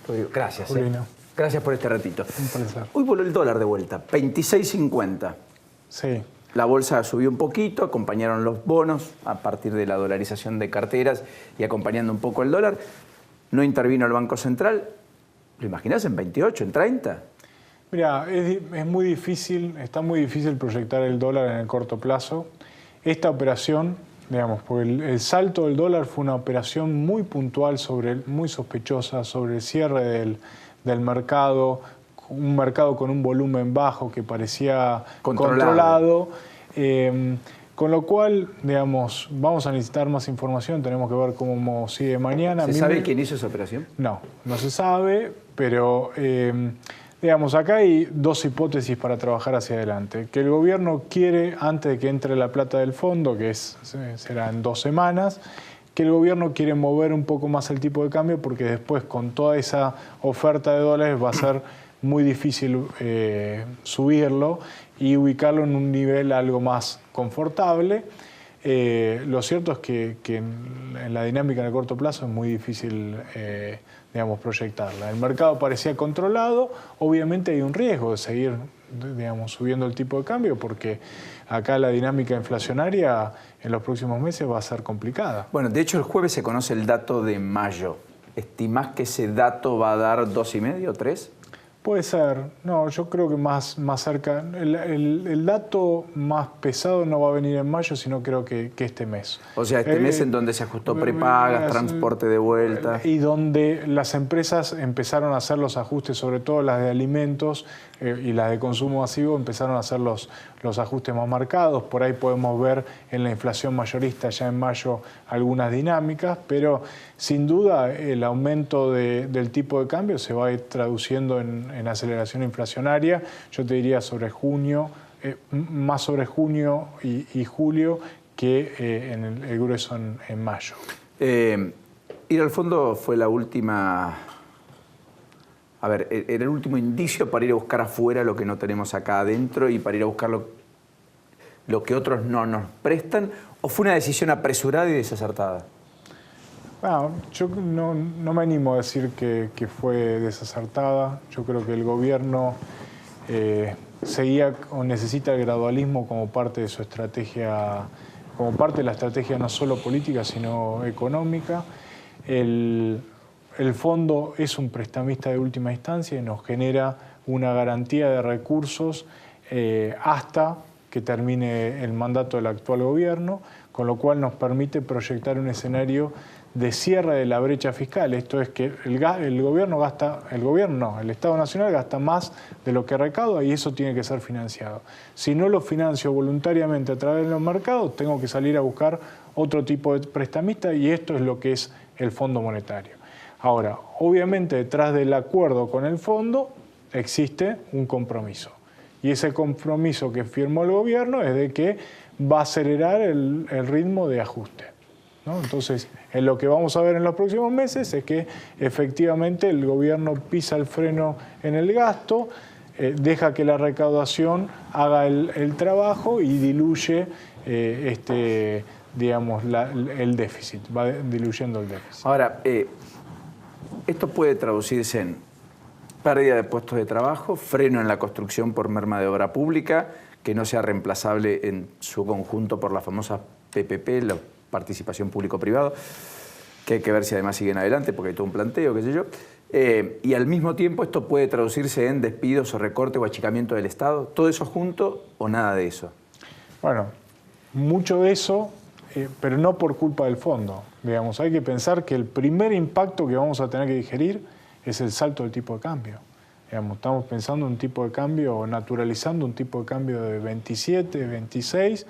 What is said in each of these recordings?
Rodrigo, gracias. Juliano. Gracias por este ratito. Un placer. Hoy voló el dólar de vuelta, 26.50. Sí. La bolsa subió un poquito, acompañaron los bonos a partir de la dolarización de carteras y acompañando un poco el dólar. No intervino el Banco Central. ¿Lo imaginás en 28, en 30? Mira, es muy difícil, está muy difícil proyectar el dólar en el corto plazo. Esta operación, digamos, porque el salto del dólar fue una operación muy puntual, muy sospechosa sobre el cierre del mercado, un mercado con un volumen bajo que parecía controlado. Con lo cual, digamos, vamos a necesitar más información, tenemos que ver cómo sigue mañana. ¿Se sabe quién hizo esa operación? No se sabe, pero digamos, acá hay dos hipótesis para trabajar hacia adelante. Que el gobierno quiere, antes de que entre la plata del fondo, que será en 2 semanas, que el gobierno quiere mover un poco más el tipo de cambio porque después con toda esa oferta de dólares va a ser muy difícil subirlo y ubicarlo en un nivel algo más confortable. Lo cierto es que en la dinámica en el corto plazo es muy difícil digamos, proyectarla. El mercado parecía controlado, obviamente hay un riesgo de seguir, digamos, subiendo el tipo de cambio porque acá la dinámica inflacionaria en los próximos meses va a ser complicada. Bueno, de hecho el jueves se conoce el dato de mayo. ¿Estimás que ese dato va a dar 2,5, 3? Puede ser. No, yo creo que más cerca. El dato más pesado no va a venir en mayo, sino creo que este mes. O sea, este mes en donde se ajustó prepagas, transporte de vuelta. Y donde las empresas empezaron a hacer los ajustes, sobre todo las de alimentos y las de consumo masivo, empezaron a hacer los ajustes más marcados. Por ahí podemos ver en la inflación mayorista ya en mayo algunas dinámicas, pero sin duda el aumento del tipo de cambio se va a ir traduciendo en aceleración inflacionaria. Yo te diría sobre junio, más sobre junio y julio que en el grueso en mayo. Ir al fondo fue la última... A ver, era el último indicio para ir a buscar afuera lo que no tenemos acá adentro y para ir a buscar lo que otros no nos prestan, ¿o fue una decisión apresurada y desacertada? Bueno, yo no me animo a decir que fue desacertada. Yo creo que el gobierno seguía o necesita el gradualismo como parte de su estrategia, como parte de la estrategia no solo política, sino económica. El fondo es un prestamista de última instancia y nos genera una garantía de recursos hasta que termine el mandato del actual gobierno, con lo cual nos permite proyectar un escenario de cierre de la brecha fiscal. Esto es que el Estado Nacional gasta más de lo que recauda y eso tiene que ser financiado. Si no lo financio voluntariamente a través de los mercados, tengo que salir a buscar otro tipo de prestamista y esto es lo que es el Fondo Monetario. Ahora, obviamente detrás del acuerdo con el fondo existe un compromiso. Y ese compromiso que firmó el gobierno es de que va a acelerar el ritmo de ajuste, ¿no? Entonces, en lo que vamos a ver en los próximos meses es que efectivamente el gobierno pisa el freno en el gasto, deja que la recaudación haga el trabajo y diluye digamos, el déficit, va diluyendo el déficit. Ahora, esto puede traducirse en pérdida de puestos de trabajo, freno en la construcción por merma de obra pública, que no sea reemplazable en su conjunto por la famosa PPP, la participación público-privado, que hay que ver si además siguen adelante, porque hay todo un planteo, qué sé yo. Y al mismo tiempo esto puede traducirse en despidos o recorte o achicamiento del Estado. ¿Todo eso junto o nada de eso? Bueno, mucho de eso, pero no por culpa del fondo. Digamos, hay que pensar que el primer impacto que vamos a tener que digerir es el salto del tipo de cambio. Digamos, estamos pensando en un tipo de cambio, o naturalizando un tipo de cambio de 27, 26,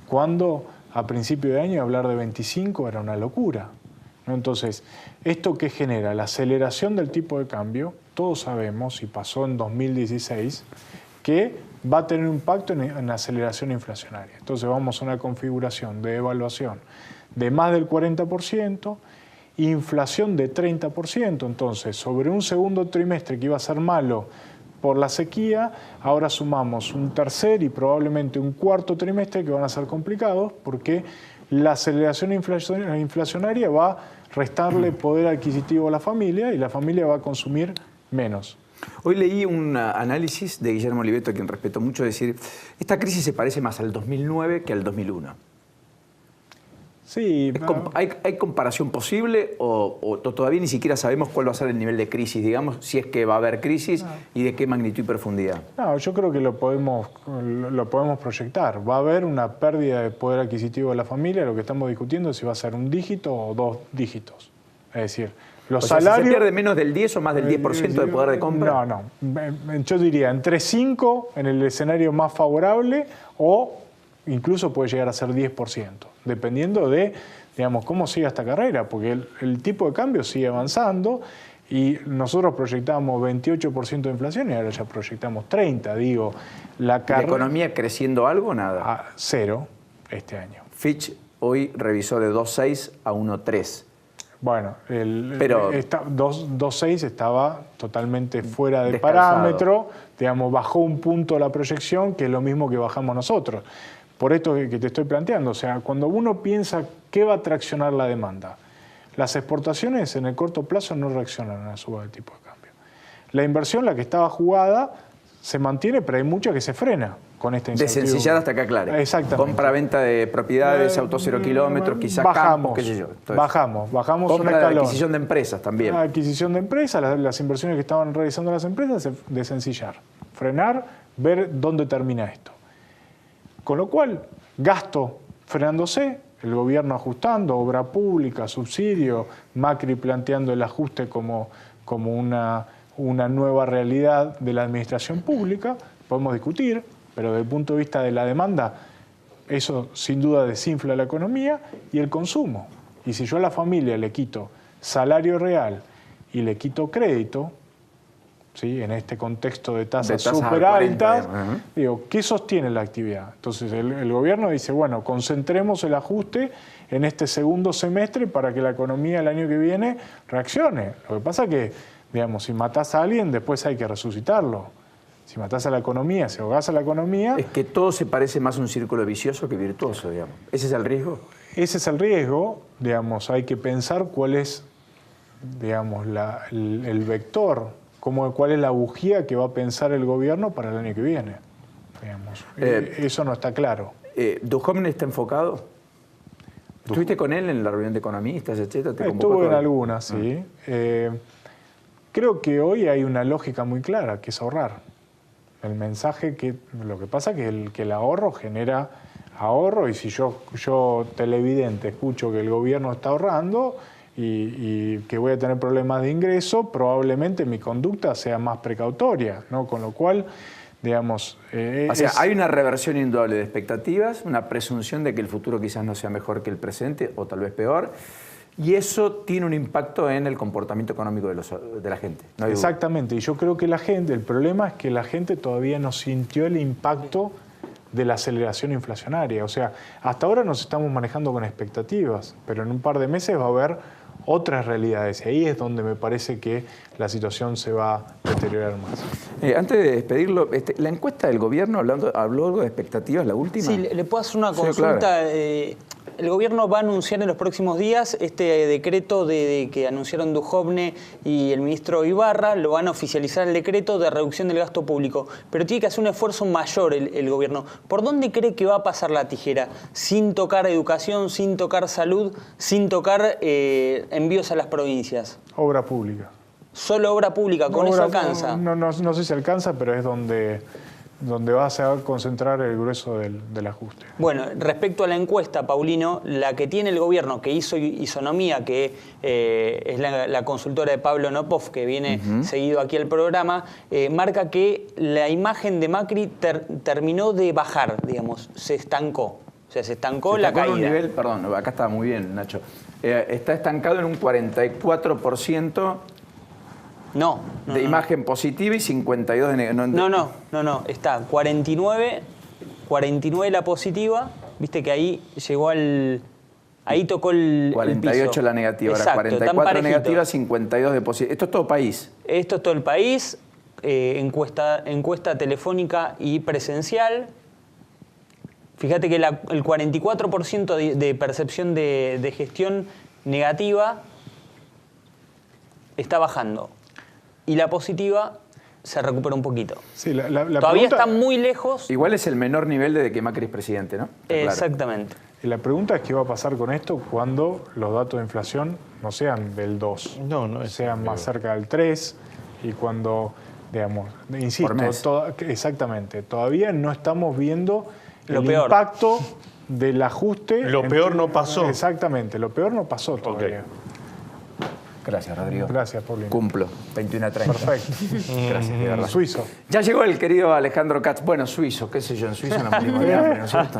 cuando a principio de año hablar de 25 era una locura, ¿no? Entonces, ¿esto qué genera? La aceleración del tipo de cambio, todos sabemos, y pasó en 2016, que va a tener un impacto en la aceleración inflacionaria. Entonces vamos a una configuración de devaluación de más del 40%, inflación de 30%. Entonces, sobre un segundo trimestre que iba a ser malo por la sequía, ahora sumamos un tercer y probablemente un cuarto trimestre que van a ser complicados porque la aceleración inflacionaria va restarle poder adquisitivo a la familia y la familia va a consumir menos. Hoy leí un análisis de Guillermo Oliveto, a quien respeto mucho, decir, esta crisis se parece más al 2009 que al 2001. Sí. ¿Hay comparación posible o todavía ni siquiera sabemos cuál va a ser el nivel de crisis, digamos, si es que va a haber crisis y de qué magnitud y profundidad? No, yo creo que lo podemos proyectar. Va a haber una pérdida de poder adquisitivo de la familia. Lo que estamos discutiendo es si va a ser un dígito o 2 dígitos. Es decir, los salarios... ¿Se pierde menos del 10 o más del 10% de poder de compra? No. Yo diría entre 5 en el escenario más favorable o incluso puede llegar a ser 10%, dependiendo de, digamos, cómo siga esta carrera, porque el tipo de cambio sigue avanzando y nosotros proyectábamos 28% de inflación y ahora ya proyectamos 30%. Digo, ¿La economía creciendo algo o nada? A 0 este año. Fitch hoy revisó de 2.6 a 1.3. Bueno, 2.6 estaba totalmente fuera de descalzado. parámetro, digamos, bajó un punto la proyección, que es lo mismo que bajamos nosotros. Por esto que te estoy planteando, o sea, cuando uno piensa qué va a traccionar la demanda, las exportaciones en el corto plazo no reaccionan a la suba del tipo de cambio. La inversión, la que estaba jugada, se mantiene, pero hay mucha que se frena con esta incertidumbre. Desencillar hasta acá, claro. Exactamente. Compra-venta de propiedades, autos 0 kilómetros, quizás campos, qué sé yo. Entonces, bajamos un escalón. Adquisición de empresas también. Adquisición de empresas, las inversiones que estaban realizando las empresas, desencillar, frenar, ver dónde termina esto. Con lo cual, gasto frenándose, el gobierno ajustando, obra pública, subsidio, Macri planteando el ajuste como una nueva realidad de la administración pública, podemos discutir, pero desde el punto de vista de la demanda, eso sin duda desinfla la economía y el consumo. Y si yo a la familia le quito salario real y le quito crédito, ¿sí? En este contexto de tasas súper altas, digo, ¿qué sostiene la actividad? Entonces el gobierno dice, bueno, concentremos el ajuste en este segundo semestre para que la economía el año que viene reaccione. Lo que pasa es que, digamos, si matás a alguien, después hay que resucitarlo. Si matás a la economía, si ahogás a la economía... Es que todo se parece más a un círculo vicioso que virtuoso, digamos. ¿Ese es el riesgo? Ese es el riesgo, digamos, hay que pensar cuál es, digamos, el vector, cuál es la bujía que va a pensar el gobierno para el año que viene. Digamos. Eso no está claro. ¿Duhovne está enfocado? ¿Estuviste con él en la reunión de economistas, etcétera? Estuve en algunas, sí. Creo que hoy hay una lógica muy clara, que es ahorrar. El mensaje lo que pasa es que el ahorro genera ahorro, y si yo televidente escucho que el gobierno está ahorrando y que voy a tener problemas de ingreso, probablemente mi conducta sea más precautoria, ¿no? Con lo cual, digamos... o sea, hay una reversión indudable de expectativas, una presunción de que el futuro quizás no sea mejor que el presente, o tal vez peor, y eso tiene un impacto en el comportamiento económico de la gente. No Exactamente, y yo creo que el problema es que la gente todavía no sintió el impacto de la aceleración inflacionaria. O sea, hasta ahora nos estamos manejando con expectativas, pero en un par de meses va a haber otras realidades. Y ahí es donde me parece que la situación se va a deteriorar más. Antes de despedirlo, la encuesta del gobierno habló algo de expectativas, la última. Sí, le puedo hacer una consulta. Claro. El gobierno va a anunciar en los próximos días este decreto que anunciaron Duhovne y el ministro Ibarra, lo van a oficializar el decreto de reducción del gasto público, pero tiene que hacer un esfuerzo mayor el gobierno. ¿Por dónde cree que va a pasar la tijera? Sin tocar educación, sin tocar salud, sin tocar envíos a las provincias. Obra pública. Solo obra pública, ¿con eso alcanza? No sé si alcanza, pero es donde va a concentrar el grueso del ajuste. Bueno, respecto a la encuesta, Paulino, la que tiene el gobierno, que hizo Isonomía, que es la consultora de Pablo Nopov, que viene seguido aquí al programa, marca que la imagen de Macri terminó de bajar, digamos, se estancó. O sea, se estancó la caída. En un nivel, perdón, acá está muy bien, Nacho. Está estancado en un 44%. No. De imagen positiva y 52 de negativa. No. Está 49 la positiva. Viste que ahí llegó ahí tocó el 48 piso. La negativa. Exacto, ahora 44 negativa, 52 de positiva. Esto es todo país. Esto es todo el país. Encuesta telefónica y presencial. Fíjate que el 44% de percepción de gestión negativa está bajando. Y la positiva se recupera un poquito. Sí, la Todavía pregunta, está muy lejos. Igual es el menor nivel desde que Macri es presidente, ¿no? Está claro. Exactamente. la pregunta es qué va a pasar con esto cuando los datos de inflación no sean del 2, sean más cerca del 3 y cuando, digamos, insisto, exactamente, todavía no estamos viendo el impacto del ajuste. Lo peor no pasó. Exactamente, lo peor no pasó todavía. Gracias, Rodrigo. Gracias, Paulino. Cumplo. 21:30. Perfecto. Gracias, de verdad. Suizo. Ya llegó el querido Alejandro Katz. Bueno, suizo, qué sé yo, en Suiza no morimos de hambre, ¿no es cierto?